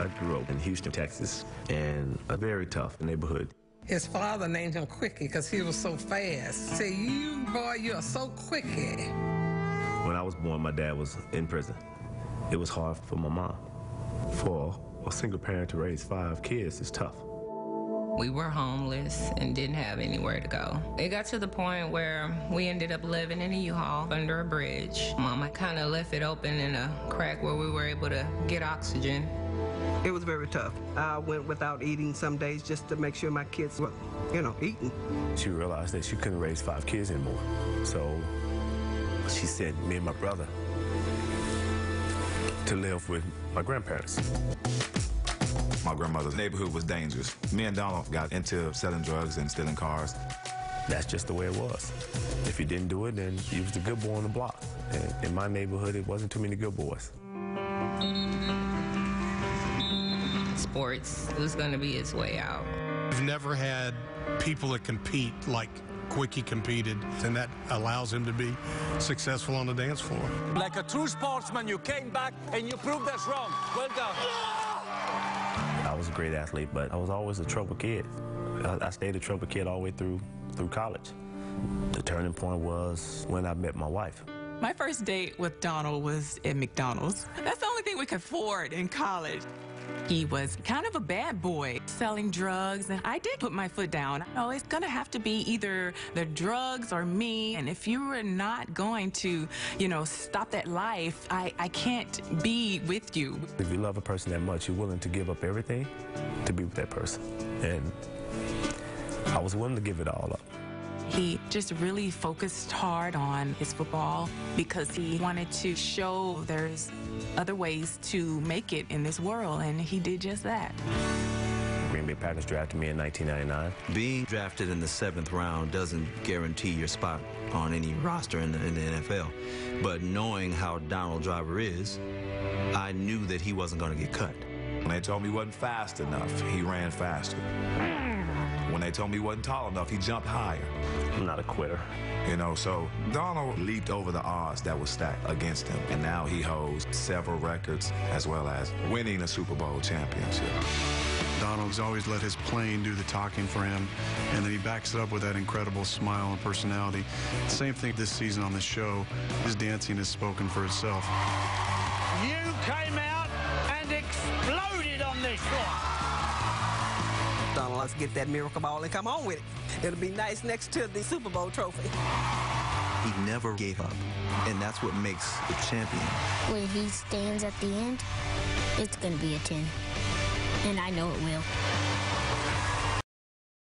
I grew up in Houston, Texas, in a very tough neighborhood. His father named him Quickie because he was so fast. Say, you boy, you are so quickie. When I was born, my dad was in prison. It was hard for my mom. For a single parent to raise 5 kids is tough. We were homeless and didn't have anywhere to go. It got to the point where we ended up living in a U-Haul under a bridge. Mama kind of left it open in a crack where we were able to get oxygen. It was very tough. I went without eating some days just to make sure my kids were, eating. She realized that she couldn't raise 5 kids anymore. So she sent me and my brother to live with my grandparents. My grandmother's neighborhood was dangerous. Me and Donald got into selling drugs and stealing cars. That's just the way it was. If you didn't do it, then you was the good boy on the block. And in my neighborhood, it wasn't too many good boys. Sports was going to be his way out. We've never had people that compete like Quickie competed, and that allows him to be successful on the dance floor. Like a true sportsman, you came back and you proved us wrong. Well done. I was a great athlete, but I was always a trouble kid. I stayed a trouble kid all the way through college. The turning point was when I met my wife. My first date with Donald was at McDonald's. That's the only thing we could afford in college. He was kind of a bad boy, selling drugs, and I did put my foot down. Oh, it's gonna have to be either the drugs or me, and if you were not going to, stop that life, I can't be with you. If you love a person that much, you're willing to give up everything to be with that person. And I was willing to give it all up. He just really focused hard on his football because he wanted to show there's other ways to make it in this world, and he did just that. Green Bay Packers drafted me in 1999. Being drafted in the 7th round doesn't guarantee your spot on any roster in the NFL. But knowing how Donald Driver is, I knew that he wasn't going to get cut. When they told me he wasn't fast enough, he ran faster. When they told me he wasn't tall enough, he jumped higher. I'm not a quitter. So Donald leaped over the odds that were stacked against him, and now he holds several records as well as winning a Super Bowl championship. Donald's always let his playing do the talking for him, and then he backs it up with that incredible smile and personality. Same thing this season on the show. His dancing has spoken for itself. You came out and exploded on this one. Donald, let's get that miracle ball and come on with it. It'll be nice next to the Super Bowl trophy. He never gave up, and that's what makes the champion. When he stands at the end, it's going to be a 10, and I know it will.